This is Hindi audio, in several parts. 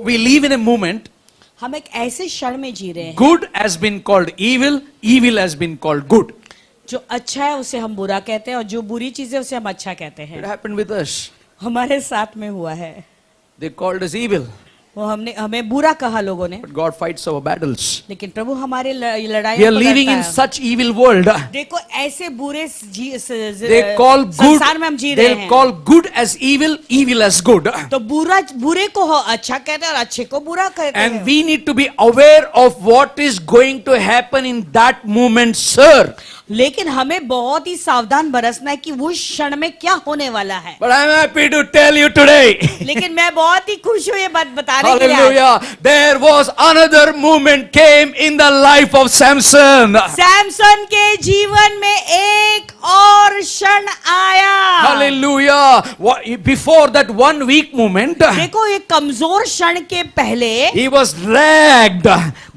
we live in a moment. हम एक ऐसे क्षण में जी रहे हैं, Good has been called evil, evil has been called good. जो अच्छा है उसे हम बुरा कहते हैं और जो बुरी चीज है उसे हम अच्छा कहते It हैं। happened with us. हमारे साथ में हुआ है, They called us evil, वो हमें बुरा कहा लोगों ने, but God fights our battles. लेकिन प्रभु हमारे लड़ाई We are living in such evil world. देखो ऐसे बुरे They call good, संसार में हम जी रहे they'll हैं, call good as evil, evil as good. तो बुरे को अच्छा कहते हैं और अच्छे को बुरा कहते And हैं। we need to be aware of what is going to happen in that moment, sir. लेकिन हमें बहुत ही सावधान बरसना है कि उस क्षण में क्या होने वाला है। But I'm happy to tell you today. लेकिन मैं बहुत ही खुश हूँ ये बात बताने के लिए। Hallelujah. There was another moment came in the life of Samson. Samson के जीवन में एक और क्षण आया। Hallelujah. Before that 1 week moment, देखो ये कमजोर क्षण के पहले he was dragged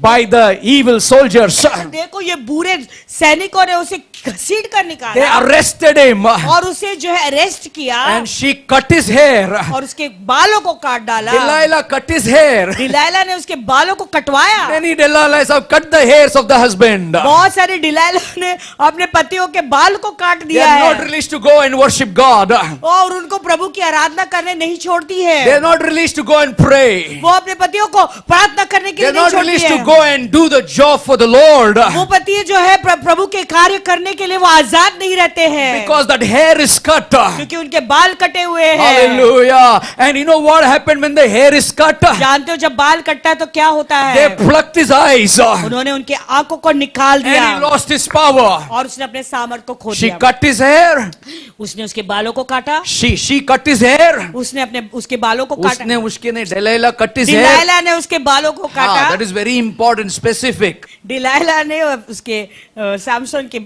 by the evil soldiers. देखो ये बुरे सैनिकों ने उसे घसीट कर They निकाला arrested him और उसे जो है अरेस्ट किया and she cut his hair. और उसके बालों को काट डाला। Delilah cut his hair. Delilah ने उसके बालों को कटवाया। Many Delilahs have cut the hairs of the husband. बहुत सारे डिलाइला ने अपने पतियों के बाल को काट They दिया are है not released to go and worship God. और उनको प्रभु की आराधना करने नहीं छोड़ती है। They are not released to go and pray. वो अपने पतियों को प्रार्थना करने के They लिए are नहीं not छोड़ती released है। to go and do the job for the Lord. वो पति जो है प्रभु के कार्य करने के लिए वो आजाद नहीं रहते हैं, Because that hair is cut. क्योंकि उनके बाल कटे हुए हैं। Hallelujah. And you know what happened when the hair is cut? जानते हो जब बाल कटता है तो क्या होता है? They plucked his eyes. And उन्होंने उनके आंखों को निकाल दिया he lost his power. और उसने अपने सामर्थ को खो She दिया। cut his hair. उसने उसके बालों को काटा, She cut his hair. उसने उसके बालों को काटा। उसने उसके ने Delilah cut his hair. Delilah ने उसके बालों को काटा। That is very important, specific. Delilah ने उसके सैमसन के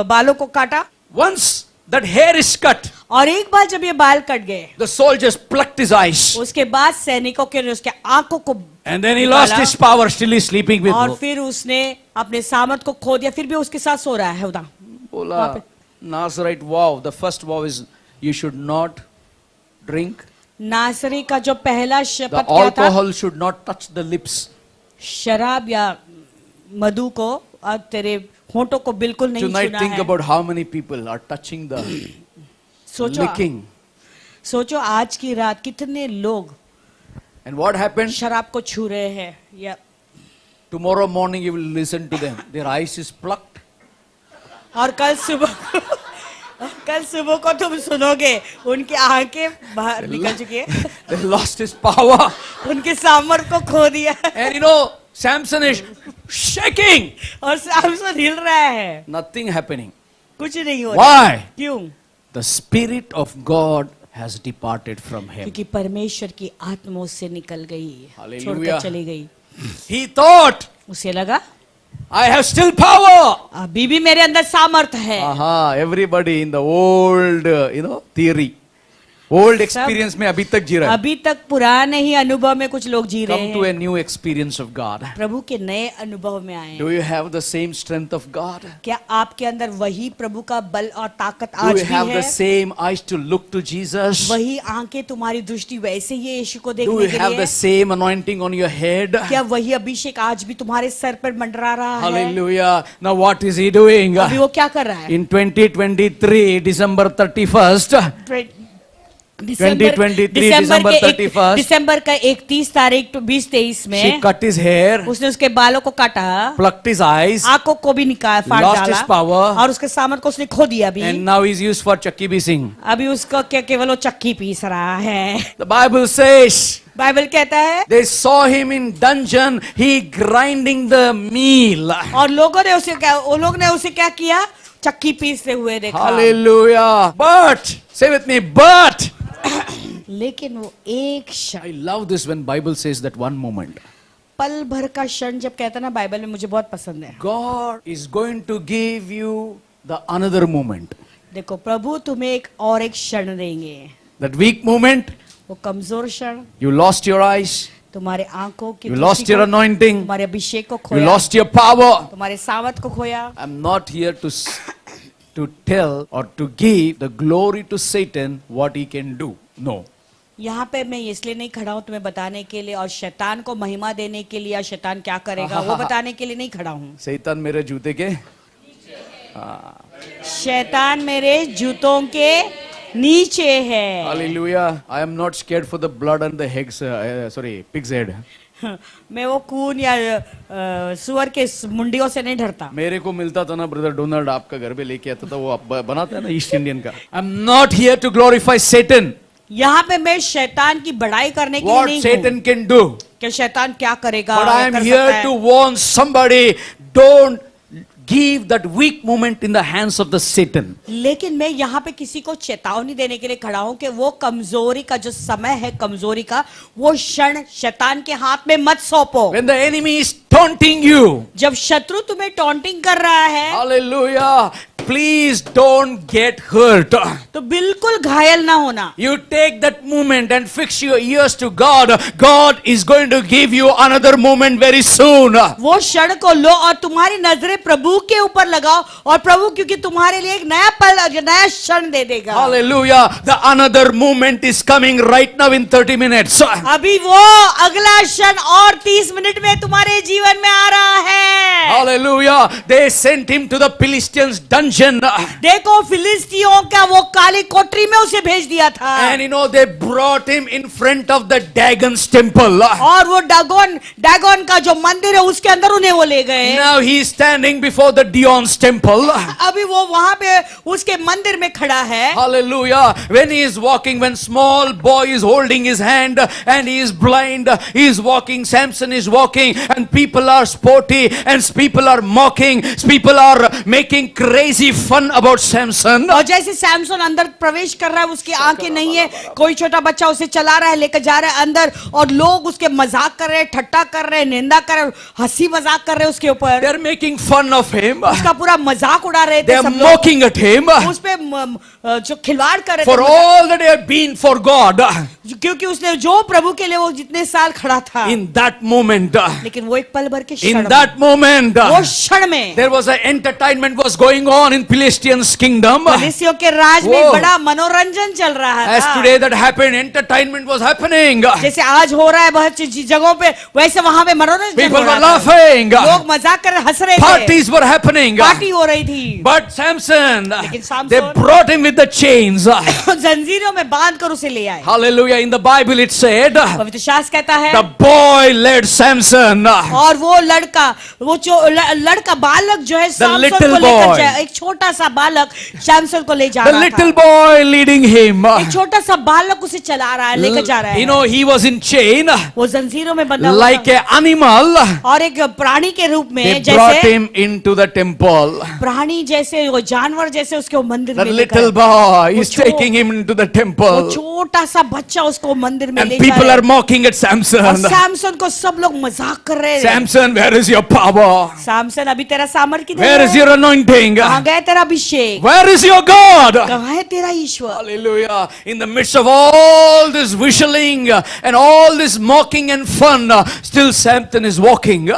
बालों को काटा। Once that hair is cut, और एक बार जब ये बाल कट गए the soldiers plucked his eyes. उसके बाद सैनिकों के उसके आंखों को And then he lost his power, still he's sleeping with और her. फिर उसने अपने सामर्थ को खो दिया, फिर भी उसके साथ सो रहा है उधर। Bola, Nazarite vow, the first vow is you should not drink. नासरी का जो पहला The शपथ क्या था? alcohol should not touch the lips. शराब या मधु को और तेरे होठों को बिल्कुल नहीं Tonight छूना think है। about how many people are touching the licking. सोचो आज की रात कितने लोग And what happened? शराब को छू रहे हैं। या Tomorrow morning you will listen to them. Their eyes is plucked. और कल सुबह को तुम सुनोगे उनकी आंखें बाहर निकल चुकी है, They lost his power. उनके सामर्थ को खो दिया And you know, Samson is shaking. और सैमसन हिल रहा है, Nothing happening. कुछ नहीं हो रहा। Why? क्यों? The Spirit of God has departed from him. क्योंकि परमेश्वर की आत्मा उससे निकल गई, Hallelujah. छोड़कर चली गई। He thought, उसे लगा I have still power. अभी भी मेरे अंदर सामर्थ है। Aha, everybody in the old, theory. Old experience में अभी तक जी रहा है. अभी तक पुराने ही अनुभव में कुछ लोग जी रहे Come to हैं, a new experience of God. प्रभु के नए अनुभव में आए। Do you have the same strength of God? क्या आपके अंदर वही प्रभु का बल और ताकत Do आज you भी have है? the same eyes to look to Jesus? वही आंखें तुम्हारी दृष्टि वैसे ही यीशु को Do देखने you के have लिए the है? same anointing on your head? क्या वही अभिषेक आज भी तुम्हारे सर पर मंडरा रहा है? Hallelujah. Now what is he doing? अभी वो क्या कर रहा है? In 2023, December 31st, 2023 December 31st, दिसंबर का 31 तारीख 2023 she में cut his hair, उसने उसके बालों को काटा, plucked his eyes, आंखों को भी निकाल फाड़ lost डाला his power, और उसके सामर्थ को उसने खो दिया। अभी and now he's used for chakki bising. अभी उसको केवल वो चक्की पीस रहा है। The Bible says, बाइबल कहता है they saw him in dungeon, he grinding the meal. और लोगों ने उसे क्या किया? चक्की पीसते हुए देखा। Hallelujah. But, say with me, but. लेकिन वो एक क्षण, I love this when Bible says that one moment. पल भर का क्षण जब कहता है ना बाइबल में, मुझे बहुत पसंद है। God is going to give you the another moment. देखो प्रभु तुम्हें एक और एक क्षण देंगे। That weak moment, वो कमजोर क्षण, you lost your eyes, तुम्हारे आंखों की you दृष्टि lost your को, anointing, तुम्हारे अभिषेक को you खोया, lost your power. तुम्हारे सामर्थ को खोया। I'm not here to tell or to give the glory to Satan what he can do. No. यहाँ पे मैं इसलिए नहीं खड़ा हूँ तुम्हें बताने के लिए और शैतान को महिमा देने के लिए या शैतान क्या करेगा वो बताने के लिए नहीं खड़ा हूँ। शैतान मेरे जूते के हाँ शैतान मेरे जूतों के नीचे है। Hallelujah I am not scared for the blood and the hags sorry pigs head मैं वो खून या सुअर के मुंडियों से नहीं डरता। मेरे को मिलता था ना ब्रदर डोनाल्ड आपका घर पे लेके आता था वो आप बनाता है ना ईस्ट इंडियन का I am not here to glorify Satan यहाँ पे मैं शैतान की बड़ाई करने के लिए व्हाट नहीं सैटन हूँ कैन डू कि शैतान क्या करेगा बट आई या एम कर हियर सकता है। To warn somebody don't give that weak moment in the hands of the Satan. लेकिन मैं यहाँ पे किसी को चेतावनी देने के लिए खड़ा हूं कि वो कमजोरी का जो समय है कमजोरी का वो क्षण शैतान के हाथ में मत सौंपो। When the enemy is taunting you, जब शत्रु तुम्हें टॉन्टिंग कर रहा है hallelujah, please don't get hurt. तो बिल्कुल घायल ना होना। You take that moment and fix your ears to God. God is going to give you another moment very soon. वो क्षण को लो और तुम्हारी नजरें प्रभु के ऊपर लगाओ और प्रभु क्योंकि तुम्हारे लिए एक नया पल नया क्षण दे देगा। Hallelujah. The another moment is coming right now in 30 minutes. अभी वो अगला क्षण और 30 मिनट में तुम्हारे जीवन में आ रहा है। Hallelujah. They sent him to the Philistines' dungeon. देखो फिलिस्तियों का वो काली कोठरी में उसे भेज दिया था। And you know they brought him in front of the Dagon's temple. और वो डागोन का जो मंदिर है उसके अंदर उन्हें वो ले गए। Now he is standing before the Dion's temple. अभी वो वहां पे उसके मंदिर में खड़ा है। Hallelujah. When he is walking, when small boy is holding his hand and he is blind, he is walking, Samson is walking and people are sporty and people are mocking, people are making crazy fun about Samson. और जैसे सैमसन अंदर प्रवेश कर रहा है उसकी आंखें नहीं है कोई छोटा बच्चा उसे चला रहा है लेकर जा रहा है अंदर और लोग उसके मजाक कर रहे हैं ठट्टा कर रहे हैं निंदा कर रहे हैं हंसी मजाक कर रहे हैं उसके They ऊपर are making fun of him. उसका पूरा मजाक उड़ा रहे They थे are सब लोग mocking at him उस पे जो खिलवाड़ कर रहे for थे all that they have been for God. क्योंकि उसने जो प्रभु के लिए वो जितने साल खड़ा था In that moment, लेकिन वो एक पल भर के in क्षण that moment, वो क्षण में there was an entertainment was going on in Philistines' kingdom. फलिस्तियों के राज में वो। बड़ा मनोरंजन चल रहा As था today that happened, entertainment was happening. जैसे आज हो रहा है बहुत सी जगहों पे वैसे वहां पे मनोरंजन People हो were रहा था। laughing. लोग मजाक कर हंस रहे थे Parties were happening. पार्टी हो रही थी But Samson, लेकिन सामसन- they brought him with the chains. जंजीरों में बांध कर उसे ले आए। Hallelujah. In the Bible it said, पवित्र शास्त्र कहता है the boy led Samson. और वो लड़का वो जो लड़का बालक जो है सैमसन little को लेकर boy. जाए एक छोटा सा बालक सैमसन को ले जा The रहा little था boy leading him. एक छोटा सा बालक उसे चला रहा है लेकर जा रहा You है know, he was in chain वो जंजीरों में बंधा हुआ like था। an animal. और एक प्राणी के रूप They में brought जैसे him into the temple. प्राणी जैसे वो जानवर जैसे उसके वो मंदिर The में little लेकर boy वो is taking him into the वो temple. छोटा सा बच्चा उसको मंदिर में And ले people जा are रहे mocking at और Samson. सैमसन को सब लोग मजाक कर रहे हैं Samson, where is your power? Samson अभी तेरा सामर्थ किधर Where is है your anointing? कहाँ गया तेरा अभिषेक Where is your God? कहाँ है तेरा ईश्वर Hallelujah. In the midst of all this whistling and all this mocking and fun, still Samson is walking.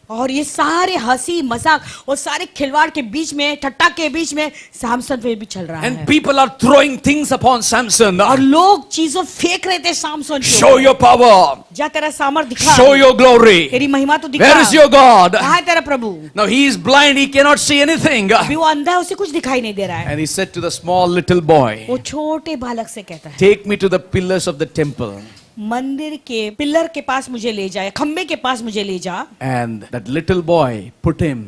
और ये सारे हंसी मजाक और सारे खिलवाड़ के बीच में ठट्टा के बीच में सैमसन पे भी चल रहा And है people are throwing things upon Samson. और लोग चीजों फेंक रहे थे सैमसन के Show ऊपर। your power. जा तेरा सामर्थ दिखा Show your glory. तेरी महिमा तो दिखा Where is your God? कहाँ है तेरा प्रभु Now he is blind, he cannot see anything. अभी वो अंधा है उसे कुछ दिखाई नहीं दे रहा है And he said to the small little boy, वो छोटे बालक से कहता है take me to the pillars of the temple. मंदिर के पिलर के पास मुझे ले जा खम्बे के पास मुझे ले जा And that little boy put him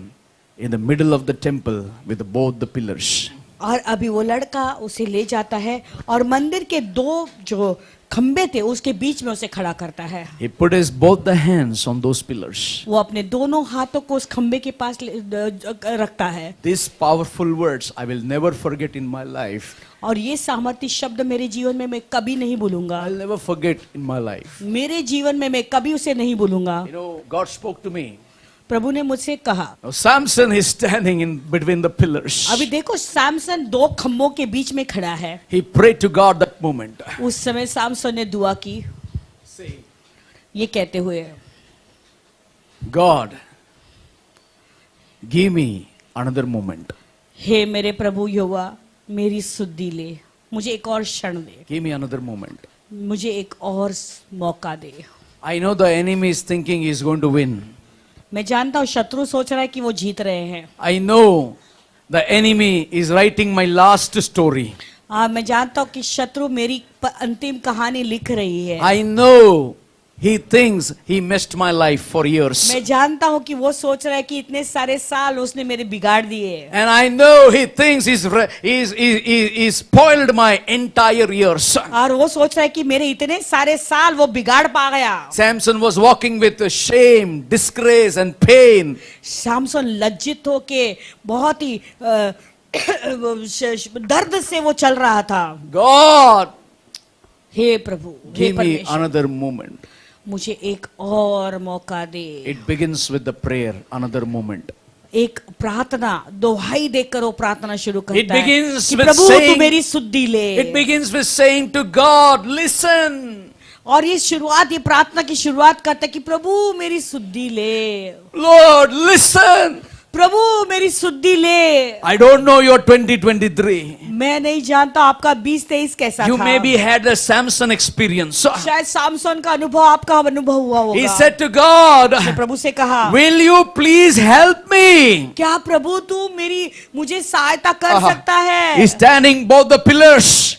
in the middle of the temple with both the pillars. और अभी वो लड़का उसे ले जाता है और मंदिर के दो जो खम्बे थे उसके बीच में उसे खड़ा करता है He put his both the hands on those pillars. वो अपने दोनों हाथों को उस खम्बे के पास रखता है These powerful words I will never forget in my life. और ये सामर्थ्य शब्द मेरे जीवन में मैं कभी नहीं भूलूंगा I'll never forget in my life. मेरे जीवन में मैं कभी उसे नहीं भूलूंगा You know, God spoke to me. प्रभु ने मुझसे कहा Now, Samson is standing in between the pillars. अभी देखो सैमसन दो खम्बों के बीच में खड़ा है He prayed to God that moment. उस समय सैमसन ने दुआ की ये कहते हुए God, give me another moment. हे मेरे प्रभु यहोवा मेरी सुधि ले मुझे एक और क्षण दे Give me another moment. मुझे एक और मौका दे। I know the enemy is thinking he's going to win. मैं जानता हूँ शत्रु सोच रहा है कि वो जीत रहे हैं। I know the enemy is writing my last story. मैं जानता हूँ कि शत्रु मेरी अंतिम कहानी लिख रही है। I know he thinks he messed my life for years. मैं जानता हूँ कि वो सोच रहा है कि इतने सारे साल उसने मेरे बिगाड़ दिए। And I know he thinks he's spoiled my entire years. और वो सोच रहा है कि मेरे इतने सारे साल वो बिगाड़ पा गया। Samson was walking with shame, disgrace and pain. शामसन लज्जित होके बहुत ही दर्द से वो चल रहा था। God, हे प्रभु, हे give me परमेश्वर, another moment. मुझे एक और मौका दे। It begins with the prayer, another moment. एक प्रार्थना, दोहाई देकर वो प्रार्थना शुरू It करता है begins कि with प्रभु saying- तू मेरी सुधि ले। It begins with saying to God, listen. और ये शुरुआत, ये प्रार्थना की शुरुआत करता है कि प्रभु मेरी सुधि ले, Lord, listen. प्रभु मेरी सुधि ले। I don't know your 2023. मैं नहीं जानता आपका 2023 कैसा You था। maybe had a Samson experience. शायद सामसन का अनुभव आपका अनुभव हुआ He होगा। said to God, उसने प्रभु से कहा, will you please help me? क्या प्रभु तू मुझे सहायता कर सकता है? He's standing both the pillars.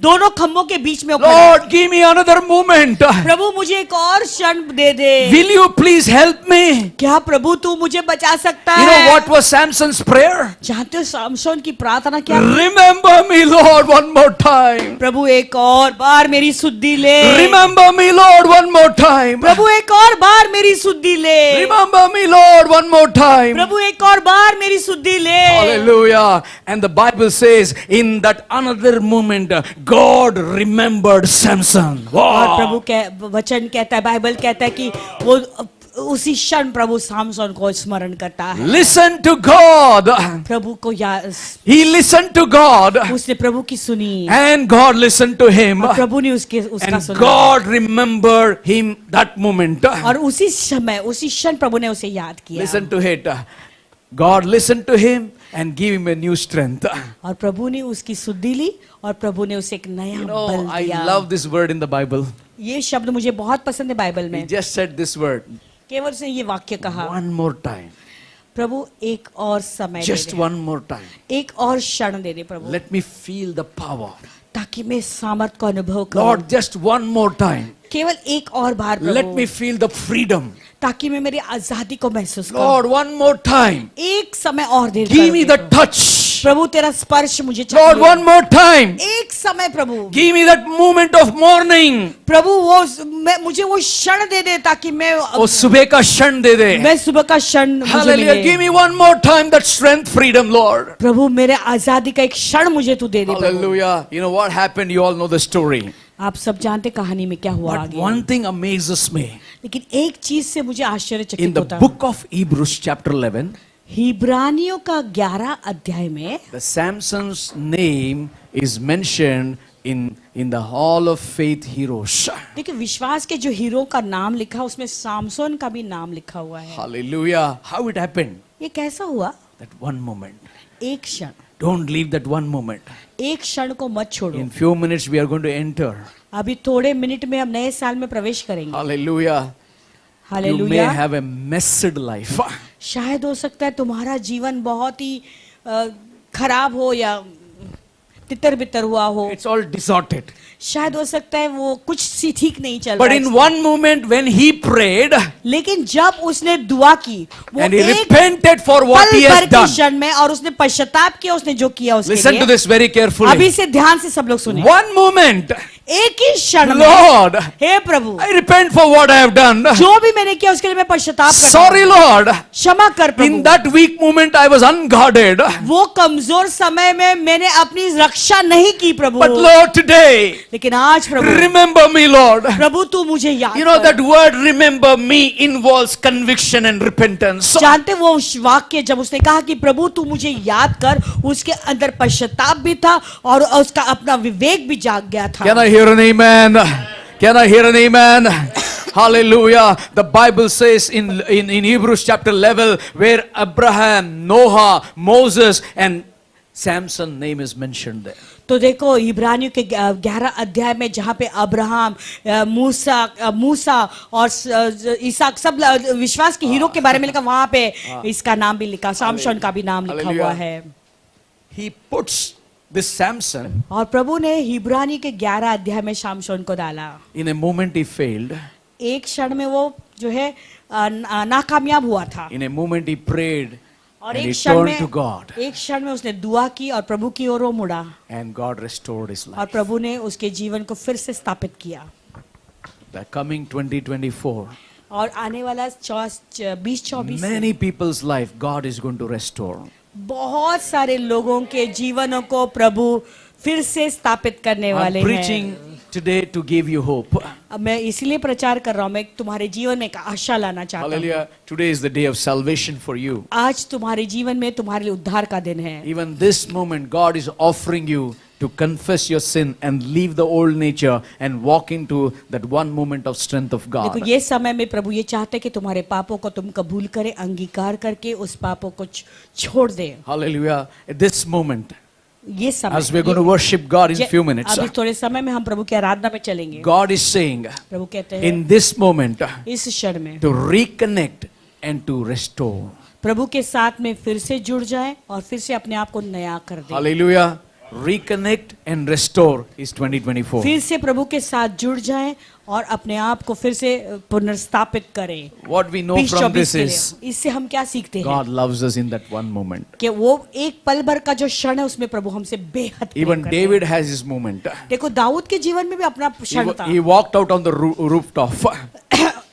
दोनों खंभों के बीच में वो खड़ा है। Lord, give me another moment. प्रभु मुझे एक और क्षण दे दे। Will you please help me? क्या प्रभु तू मुझे बचा सकता You है? know what was Samson's prayer? जानते हो सामसन की प्रार्थना क्या थी? Remember me, Lord, one more time. प्रभु एक और बार मेरी सुधि ले। Remember me, Lord, one more time. प्रभु एक और बार मेरी सुधि ले। Remember me, Lord, one more time. प्रभु एक और बार मेरी सुधि ले। Hallelujah. And the Bible says, in that another moment, God remembered Samson. और Wow. प्रभु वचन कहता है, बाइबल कहता है कि वो उसी क्षण प्रभु सामसन को स्मरण करता है। Listen to God. प्रभु को He listened to God. उसने प्रभु की सुनी And God listened to him. और प्रभु ने उसका And सुना। God remembered him that moment. और उसी समय, उसी क्षण प्रभु ने उसे याद किया। Listen to it. God listened to him and gave him a new strength. और प्रभु ने उसकी सुधि ली और प्रभु ने उसे एक नया You know, बल I दिया। love this word in the Bible. ये शब्द मुझे बहुत पसंद है बाइबल He में। just said this word. केवल उसने ये वाक्य कहा, One more time. प्रभु एक और समय दे Just दे, one more time. एक और क्षण दे दे प्रभु, Let me feel the power. ताकि मैं सामर्थ को अनुभव करूं। Lord, just one more time. केवल एक और बार Let Prabhu, me feel the freedom. ताकि मैं मेरी आजादी को महसूस करूं। Lord, one more time. एक समय और दे Give me the Prabhu. touch. प्रभु तेरा स्पर्श मुझे Lord, चाहिए। one more time. एक समय प्रभु, Give me that moment of morning. प्रभु मुझे वो क्षण दे दे ताकि मैं वो सुबह का क्षण दे दे. मैं सुबह का क्षण मुझे Hallelujah. मिले। Give me one more time that strength, freedom, Lord. प्रभु मेरे आजादी का एक क्षण मुझे तू दे दे प्रभु। Hallelujah. You know what happened? You all know the story. आप सब जानते कहानी में क्या हुआ But आगे। one thing amazes me. लेकिन एक चीज से मुझे In आश्चर्यचकित the होता है। book of Hebrews chapter 11, हिब्रानियों का 11 अध्याय में the Samson's name is mentioned in the Hall of Faith Heroes. देखिए विश्वास के जो हीरो का नाम लिखा उसमें सामसन का भी नाम लिखा हुआ है। Hallelujah. How it happened? ये कैसा हुआ? That one moment. एक क्षण, Don't leave that one moment. एक क्षण को मत छोड़ो। In few minutes we are going to enter. अभी थोड़े मिनट में हम नए साल में प्रवेश करेंगे। Hallelujah. You may hallelujah. have a messed life. शायद हो सकता है तुम्हारा जीवन बहुत ही खराब हो या तितर बितर हुआ हो। It's all distorted. शायद हो सकता है वो कुछ सी ठीक नहीं चल But रहा in है। one moment when he prayed लेकिन जब उसने दुआ की वो and he एक repented for what पल he भर has के done. क्षण में और उसने पश्चाताप किया उसने जो किया उसके Listen to लिए। this very अभी carefully. से ध्यान से सब लोग सुने। One moment. एक ही क्षण में Lord, hey Prabhu I repent for what I have done. जो भी मैंने किया उसके लिए मैं पश्चाताप करता Sorry, हूं। Lord. क्षमा कर In Prabhu. that weak moment I was unguarded. वो कमजोर समय में मैंने अपनी रक्षा नहीं की प्रभु। But Lord, today, लेकिन आज प्रभु, remember me, Lord. प्रभु तू मुझे याद You know कर। that word remember me involves conviction and repentance. जानते वो वाक्य जब उसने कहा कि प्रभु तू मुझे याद कर, उसके अंदर पश्चाताप भी था और उसका अपना विवेक भी जाग गया था। Can I hear an amen? Can I hear an amen? Hallelujah. The Bible says in Hebrews chapter 11 where Abraham, Noah, Moses and Samson name is mentioned there. तो देखो इब्रानियों के 11 अध्याय में जहाँ पे अब्राहम मूसा और इसहाक सब विश्वास के हीरो के बारे में लिखा, वहां पे इसका नाम भी लिखा, शामशोन का भी नाम लिखा हुआ है। He puts this Samson, और प्रभु ने इब्रानी के 11 अध्याय में शामशोन को डाला। in a moment he failed, एक क्षण में वो जो है नाकामयाब हुआ था, in a moment he prayed और and एक he क्षण turned में to God, उसने दुआ की और प्रभु की ओर वो मुड़ा, and God restored his और life. प्रभु ने उसके जीवन को फिर से स्थापित किया। The coming 2024, और आने वाला 2024 many people's life God is going to restore. बहुत सारे लोगों के जीवनों को प्रभु फिर से स्थापित करने I'm वाले preaching हैं। today to give you hope. अब मैं इसीलिए प्रचार कर रहा हूँ, मैं तुम्हारे जीवन में एक आशा लाना चाहता हूँ। Hallelujah. Today is the day of salvation for you. आज तुम्हारे जीवन में तुम्हारे लिए उद्धार का दिन है। Even this moment, God is offering you to confess your sin and leave the old nature and walk into that one moment of strength of God. देखो ये समय में प्रभु ये चाहते हैं कि तुम्हारे पापों को तुम कबूल करें, अंगीकार करके उस पापों को छोड़ दे। Hallelujah. At this moment, ये समय as we're going to worship God in a few minutes, अभी थोड़े समय में हम प्रभु की आराधना में चलेंगे। God is saying, प्रभु कहते हैं in this moment, इस क्षण में to reconnect and to restore. प्रभु के साथ में फिर से जुड़ जाए और फिर से अपने आप को नया कर दे। Hallelujah. Reconnect and restore is 2024. फिर से प्रभु के साथ जुड़ जाएं और अपने आप को फिर से पुनर्स्थापित करें। What we know from this is, इससे हम क्या सीखते हैं God loves us in that one moment. कि वो एक पल भर का जो क्षण है उसमें प्रभु हमसे बेहद प्रेम Even करते हैं। David has his moment. देखो दाऊद के जीवन में भी अपना क्षण था। He walked out on the rooftop.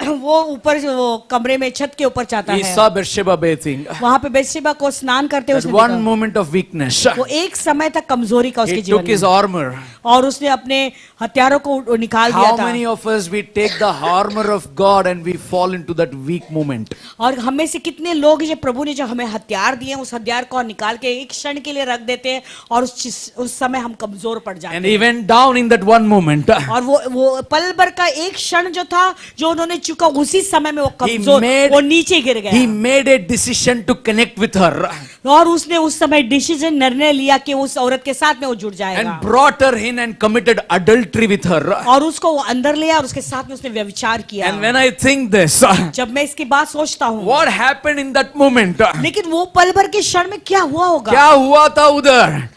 वो ऊपर वो कमरे में छत के ऊपर जाता He है, saw Bathsheba bathing. वहां पे बेतशेबा को स्नान करते हुए That उसने one देखा। moment of weakness. वो एक समय तक कमजोरी का उसके He जीवन took his में, armor. और उसने अपने हथियारों को निकाल दिया How था। many of us we take the armor of God and we fall into that weak moment? और हमें से कितने लोग जो प्रभु ने जो हमें हथियार दिए हैं, उस हथियार को निकाल के एक क्षण के लिए रख देते हैं और उस समय हम कमजोर पड़ जाते And हैं। he went down in that one moment. और वो पल भर का एक क्षण जो था जो उन्होंने चुका, उसी समय में वो He कमजोर made- वो नीचे गिर He गया made a decision to connect with her और उसने उस समय डिसीजन निर्णय लिया कि उस औरत के साथ में वो जुड़ जाएगा and brought her in and committed adultery with her. और उसको वो अंदर लिया और उसके साथ में उसने व्यभिचार किया। And when I think this, जब मैं इसकी बात सोचता हूँ, what happened in that moment? लेकिन वो पल भर के क्षण में क्या हुआ होगा? क्या हुआ था उधर?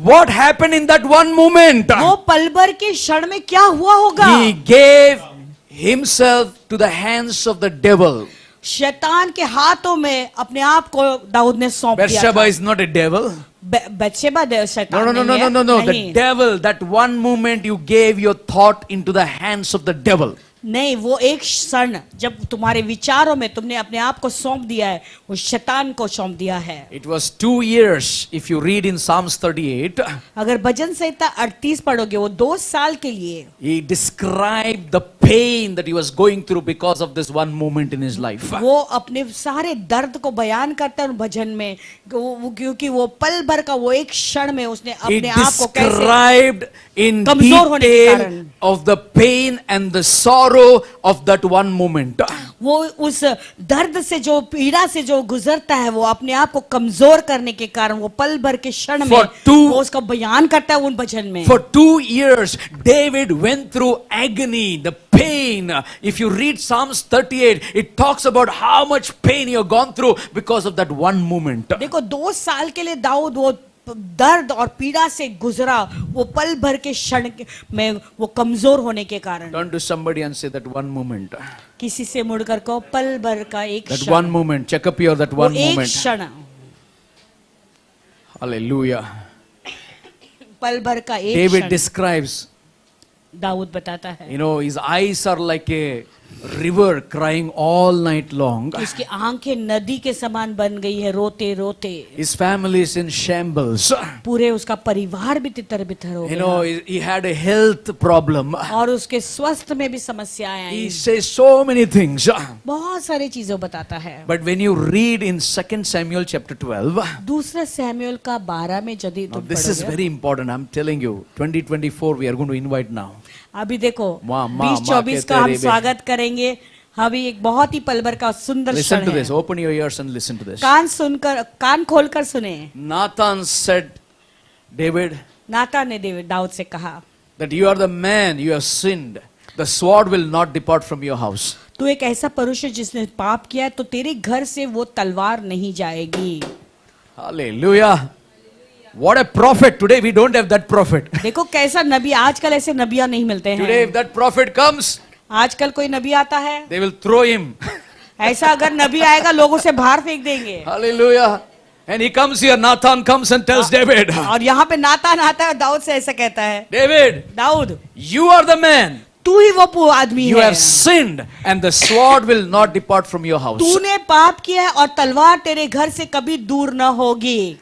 What happened in that one moment? वो पल भर के क्षण में क्या हुआ होगा? He gave himself to the hands of the devil. शैतान के हाथों में अपने आप को दाऊद ने सौंप दिया Bathsheba था। is not a devil. बत्शेबा शैतान No. नहीं है, The नहीं। devil, that one moment you gave your thought into the hands of the devil. नहीं, वो एक क्षण जब तुम्हारे विचारों में तुमने अपने आप को सौंप दिया है, वो शैतान को सौंप दिया है। It was 2 years, if you read in Psalms 38, अगर भजन संहिता 38 पढ़ोगे, वो 2 साल के लिए he described the pain that he was going through because of this one moment in his life. वो अपने सारे दर्द को बयान करता है उन भजन में, क्योंकि वो पल भर का वो एक क्षण में उसने He अपने आप को कैसे described in कमजोर होने के detail कारण। of the pain and the sorrow of that one moment. वो उस दर्द से जो पीड़ा से जो गुजरता है, वो अपने आप को कमजोर करने के कारण वो पल भर के क्षण में For two- वो उसका बयान करता है उन भजन में। For 2 years, David went through agony, the pain. If you read Psalms 38, it talks about how much pain he had gone through because of that one moment. देखो 2 साल के लिए दाऊद वो दर्द और पीड़ा से गुजरा, वो पल भर के क्षण में वो कमजोर होने के कारण। Turn to somebody and say that one moment. किसी से मुड़कर को पल भर का एक That क्षण, one moment. Check up here, that वो one एक moment. क्षण, Hallelujah. पल भर का एक David क्षण describes, दाऊद बताता है you know, his eyes are like a river crying all night long. उसकी आंखें नदी के समान बन गई है रोते रोते। His family is in shambles. पूरे उसका परिवार भी तितर बितर हो You know, गया he had a health problem. और उसके स्वास्थ्य में भी समस्याएं He I. says so many things. बहुत सारी चीजों बताता है। But when you read in 2 Samuel chapter 12, दूसरा सैमुएल का 12 में यदि now तुम this is पढ़ोगे, very important. I'm telling you, 2024 we are going to invite now. अभी देखो माँ 2024 का हम कहते स्वागत करेंगे, अभी एक बहुत ही पल भर का सुंदर Listen क्षण to है। this. Open your ears and listen to this. कान खोलकर सुने। Nathan said, David, नातान ने दाऊद से कहा, that you are the man, you have sinned. The sword will not depart from your house. तू एक ऐसा पुरुष है जिसने पाप किया है, तो तेरे घर से वो तलवार नहीं जाएगी। Hallelujah. What a prophet. Today we don't have that prophet. देखो कैसा नबी, आजकल ऐसे नबिया नहीं मिलते Today हैं। if that prophet comes, आजकल कोई नबी आता है, they will throw him. ऐसा अगर नबी आएगा लोगों से बाहर फेंक देंगे। Hallelujah. And he comes here, Nathan comes and tells David, और यहाँ पे नातान आता है, दाऊद से ऐसा कहता है, David, Dawood you are the man. तू ही वो आदमी You है। have sinned and the sword will not depart from your house. तूने पाप किया है और तलवार तेरे घर से कभी दूर न होगी।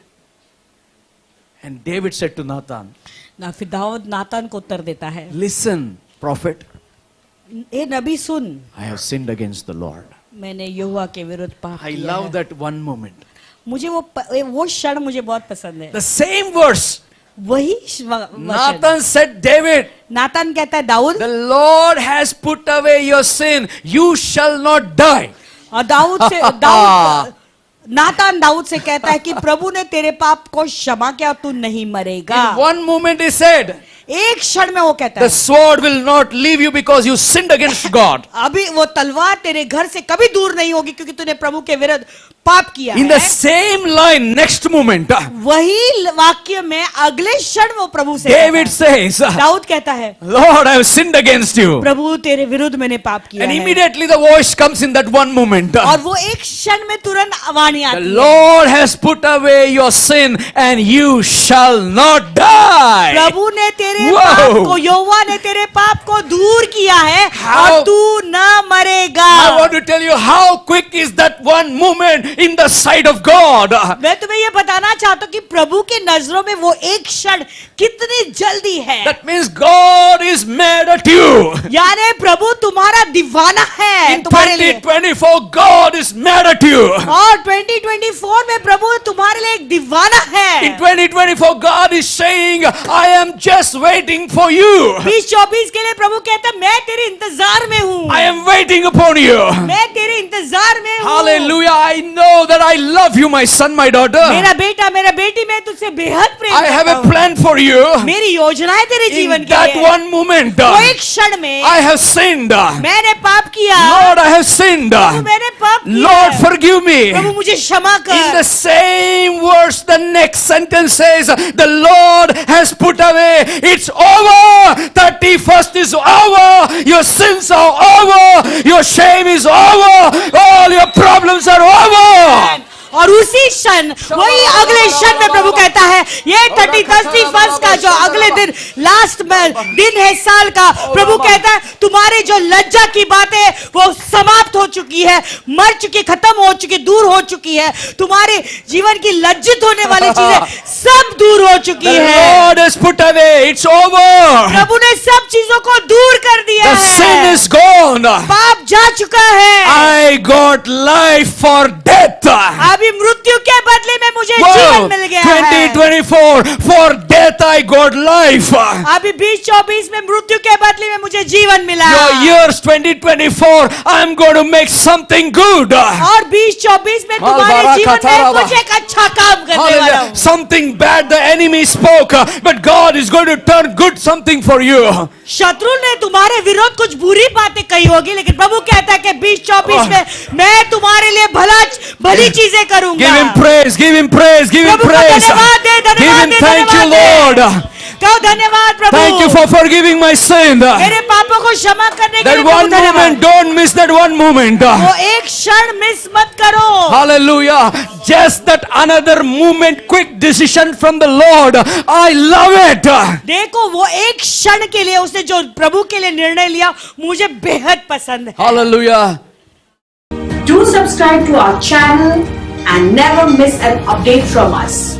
And David said to Nathan, ना फिर दाऊद नातान को उत्तर देता है, listen, prophet, A Nabi soon, I have sinned against the Lord. मैंने यहोवा के विरुद्ध पाप I किया love है। that one moment. मुझे वो क्षण मुझे बहुत पसंद है। The same verse. वही वचन। Nathan said, David, नातान कहता है, Dawood, the Lord has put away your sin. You shall not die. और नातान दाऊद से कहता है कि प्रभु ने तेरे पाप को क्षमा किया, तू नहीं मरेगा। In one moment he said, एक क्षण में वो कहता the है, sword will not leave you because you sinned against God. अभी वो तलवार तेरे घर से कभी दूर नहीं होगी क्योंकि तूने प्रभु के विरुद्ध पाप किया In है। the same line, next moment, वही वाक्य में अगले क्षण वो प्रभु से David कहता है, says, दाऊद कहता है, Lord, I have sinned against you. प्रभु तेरे विरुद्ध मैंने पाप किया And है। immediately the voice comes in that one moment. और वो एक क्षण में तुरंत वाणी The आती है, Lord has put away your sin and you shall not die. प्रभु ने तेरे Wow. पाप को, यहोवा ने तेरे पाप को दूर किया है How- और तू न मरेगा। I want to tell you how quick is that one moment in the sight of God. मैं तुम्हें ये बताना चाहता हूँ कि प्रभु की नजरों में वो एक क्षण कितनी जल्दी है। That means God is mad at you. यानी प्रभु तुम्हारा दीवाना है In तुम्हारे लिए। 2024, God is mad at you. और 2024 में प्रभु तुम्हारे लिए एक दीवाना है। In 2024, God is saying, I am just waiting for you. 2024 के लिए प्रभु कहता है, मैं तेरे इंतजार में हूँ। I am waiting upon you. मैं तेरे इंतजार में हूँ। Hallelujah. I know that I love you, my son, my daughter. मेरा बेटा, मेरा बेटी, मैं तुझसे बेहद प्रेम I have करता a हूँ। plan for you. मेरी योजना है तेरे जीवन In के that लिए। one moment, वो एक क्षण में I have sinned. मैंने पाप किया। Lord, I have sinned. प्रभु मैंने पाप किया। Lord, forgive me. प्रभु मुझे क्षमा In कर। the same verse, the next sentence says, the Lord has put away. It's over. 31st is over. Your sins are over. Your shame is over. All your problems are over. और उसी क्षण, वही अगले क्षण में प्रभु कहता है, ये 31st का जो अगले दिन लास्ट दिन है साल का, प्रभु कहता है तुम्हारे जो लज्जा की बातें वो समाप्त हो चुकी है, मर चुकी, खत्म हो चुकी, दूर हो चुकी है। तुम्हारे जीवन की लज्जित होने वाली चीजें सब दूर हो चुकी The है। Lord has put away. It's over. प्रभु ने सब चीजों को दूर कर दिया The sin है। is gone. पाप जा चुका है। I got life for death. अभी मृत्यु के बदले में मुझे Wow, जीवन मिल गया है। 2024, for death I got life. अभी 2024 में मृत्यु के बदले में मुझे जीवन मिला। Your years 2024, I'm going to make something good. और 2024 में तुम्हारे जीवन में कुछ एक अच्छा काम करने वाला Hallelujah. हूँ। Something bad the enemy spoke, but God is going to turn good something for you. शत्रु ने तुम्हारे विरोध कुछ बुरी बातें कही होगी, लेकिन प्रभु कहता है कि 2024 में मैं तुम्हारे लिए भली चीजें करूंगा। Give him praise, give him praise, give him प्रभु को praise. धन्यवाद दे, Give धन्यवाद him दे, thank you, धन्यवाद दे। Lord. कहो धन्यवाद प्रभु। Thank you for forgiving my sin. मेरे पापों को क्षमा करने के That लिए प्रभु one धन्यवाद। moment, don't miss that one moment. वो एक क्षण मिस मत करो। Hallelujah. Just that another moment, quick decision from the Lord. I love it. देखो वो एक क्षण के लिए उसने जो प्रभु के लिए निर्णय लिया, मुझे बेहद पसंद है। Hallelujah. Do subscribe to our channel and never miss an update from us.